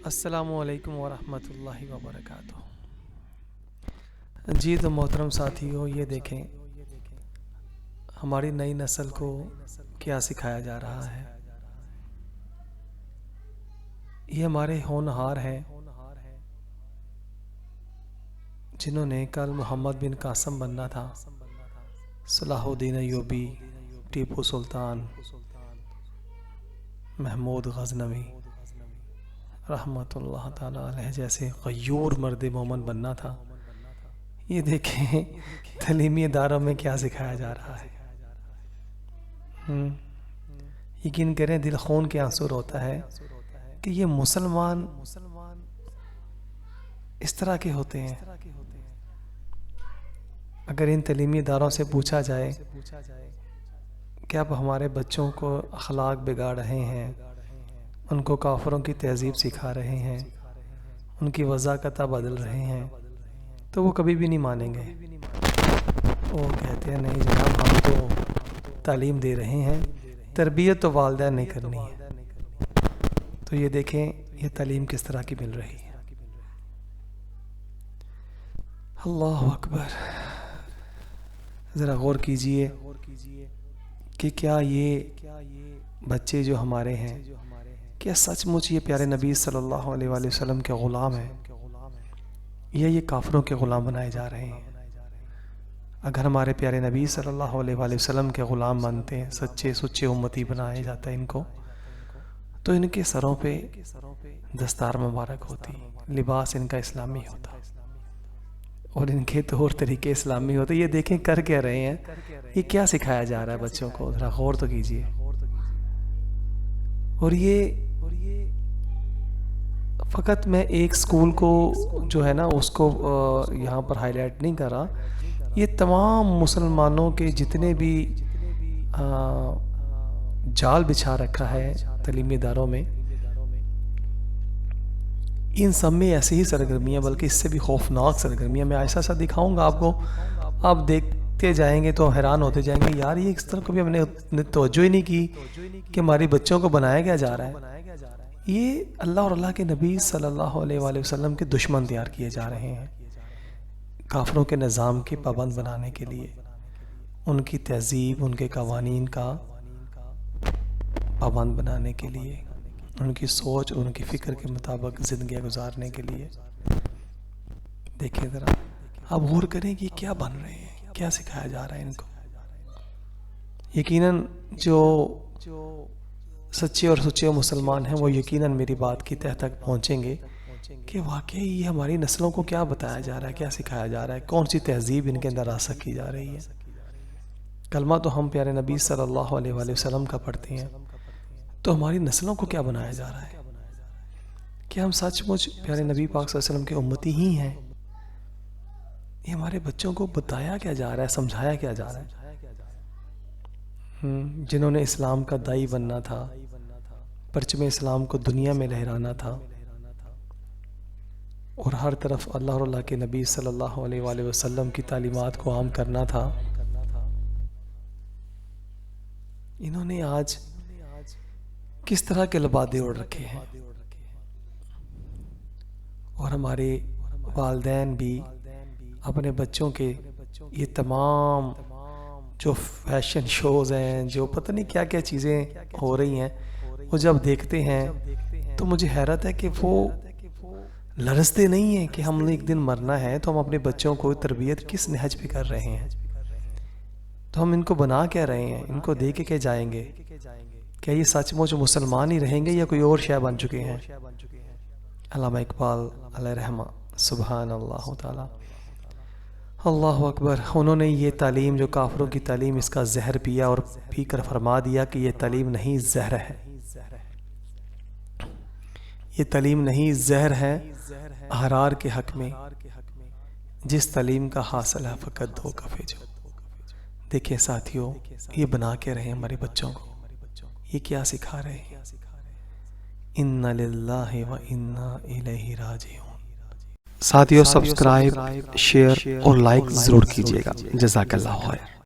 السلام علیکم ورحمۃ اللہ وبرکاتہ۔ جی تو محترم ساتھیو، یہ دیکھیں ہماری نئی نسل کو کیا سکھایا جا رہا ہے۔ یہ ہمارے ہونہار ہیں جنہوں نے کل محمد بن قاسم بننا تھا، صلاح الدین ایوبی، ٹیپو سلطان، محمود غزنوی رحمۃ اللہ تعالی علیہ جیسے غیور مرد مومن بننا تھا۔ یہ دیکھیں تعلیمی اداروں میں کیا سکھایا جا رہا ہے۔ یقین کریں دل خون کے آنسو روتا ہے کہ یہ مسلمان اس طرح کے ہوتے ہیں۔ اگر ان تعلیمی اداروں سے پوچھا جائے کہ آپ ہمارے بچوں کو اخلاق بگاڑ رہے ہیں، ان کو کافروں کی تہذیب سکھا رہے ہیں، ان کی وضاقتہ بدل رہے ہیں، تو وہ کبھی بھی نہیں مانیں گے۔ وہ کہتے ہیں نہیں جناب، ہم تو تعلیم دے رہے ہیں، تربیت تو والدین نے کرنی ہے۔ تو یہ دیکھیں یہ تعلیم کس طرح کی مل رہی ہے۔ اللہ اکبر، ذرا غور کیجئے کہ کیا یہ بچے جو ہمارے ہیں کیا سچ مچ یہ پیارے نبی صلی اللہ علیہ وآلہ وسلم کے غلام ہیں، یا یہ کافروں کے غلام بنائے جا رہے ہیں؟ اگر ہمارے پیارے نبی صلی اللہ علیہ وآلہ وسلم کے غلام بنتے ہیں، سچے سچے امتی بنایا جاتا ہے ان کو، تو ان کے سروں پہ دستار مبارک ہوتی، لباس ان کا اسلامی ہوتا، اور ان کے طور طریقے اسلامی ہوتے۔ یہ دیکھیں کر کیا رہے ہیں، یہ کیا سکھایا جا رہا ہے بچوں کو، ذرا غور تو کیجئے۔ اور یہ فقط میں ایک سکول کو جو ہے نا اس کو یہاں پر ہائی لائٹ نہیں کر رہا، یہ تمام مسلمانوں کے جتنے بھی جال بچھا رکھا ہے تعلیمی اداروں میں، ان سب میں ایسی ہی سرگرمیاں، بلکہ اس سے بھی خوفناک سرگرمیاں میں ایسا ایسا دکھاؤں گا آپ کو، آپ دیکھتے جائیں گے تو حیران ہوتے جائیں گے، یار یہ اس طرح کبھی ہم نے توجہ ہی نہیں کی کہ ہماری بچوں کو بنایا کیا جا رہا ہے۔ یہ اللہ اور اللہ کے نبی صلی اللہ علیہ وآلہ وسلم کے دشمن تیار کیے جا رہے ہیں، کافروں کے نظام کے پابند بنانے کے لیے، ان کی تہذیب، ان کے قوانین کا پابند بنانے کے لیے، ان کی سوچ، ان کی فکر کے مطابق زندگیاں گزارنے کے لیے۔ دیکھیں ذرا آپ غور کریں کہ کیا بن رہے ہیں، کیا سکھایا جا رہا ہے ان کو۔ یقیناً جو سچے اور سچے مسلمان ہیں وہ یقیناً میری بات کی تہ تک پہنچیں گے کہ واقعی یہ ہماری نسلوں کو کیا بتایا جا رہا ہے، کیا سکھایا جا رہا ہے، کون سی تہذیب ان کے اندر راسخ کی جا رہی ہے۔ کلمہ تو ہم پیارے نبی صلی اللہ علیہ وآلہ وسلم کا پڑھتے ہیں، تو ہماری نسلوں کو کیا بنایا جا رہا ہے؟ کیا ہم سچ مچ پیارے نبی پاک صلی اللہ علیہ وسلم کے امتی ہی ہیں؟ یہ ہمارے بچوں کو بتایا کیا جا رہا ہے، سمجھایا کیا جا رہا ہے؟ جنہوں نے اسلام کا داعی بننا تھا، پرچم اسلام کو دنیا میں لہرانا تھا، اور ہر طرف اللہ اور اللہ کے نبی صلی اللہ علیہ وآلہ وسلم کی تعلیمات کو عام کرنا تھا، انہوں نے آج کس طرح کے لبادے اوڑھ رکھے ہیں۔ اور ہمارے والدین بھی اپنے بچوں کے یہ تمام جو فیشن شوز ہیں، جو پتہ نہیں کیا کیا چیزیں ہو رہی ہیں، وہ جب دیکھتے ہیں تو مجھے حیرت ہے کہ وہ لرزتے نہیں ہیں کہ ہم نے ایک دن مرنا ہے، تو ہم اپنے بچوں کو تربیت کس نہج پہ کر رہے ہیں، تو ہم ان کو بنا کیا رہے ہیں، ان کو دے کے جائیں گے؟ کیا یہ سچ مچ مسلمان ہی رہیں گے یا کوئی اور شے بن چکے ہیں؟ علامہ اقبال علیہ رحمہ، سبحان اللہ تعالی، اللہ اکبر، انہوں نے یہ تعلیم جو کافروں کی تعلیم، اس کا زہر پیا اور پی کر فرما دیا کہ یہ تعلیم نہیں زہر ہے، یہ تعلیم نہیں زہر ہے احرار کے حق میں، جس تعلیم کا حاصل ہے فقط دو کفے جو۔ دیکھیں ساتھیوں، یہ بنا کے رہے ہمارے بچوں کو، یہ کیا سکھا رہے ہیں؟ اِنَّ لِلَّهِ وَإِنَّا إِلَيْهِ راجعون۔ ساتھیوں سبسکرائب، شیئر اور لائک ضرور کیجیے گا۔ جزاک اللہ خیر۔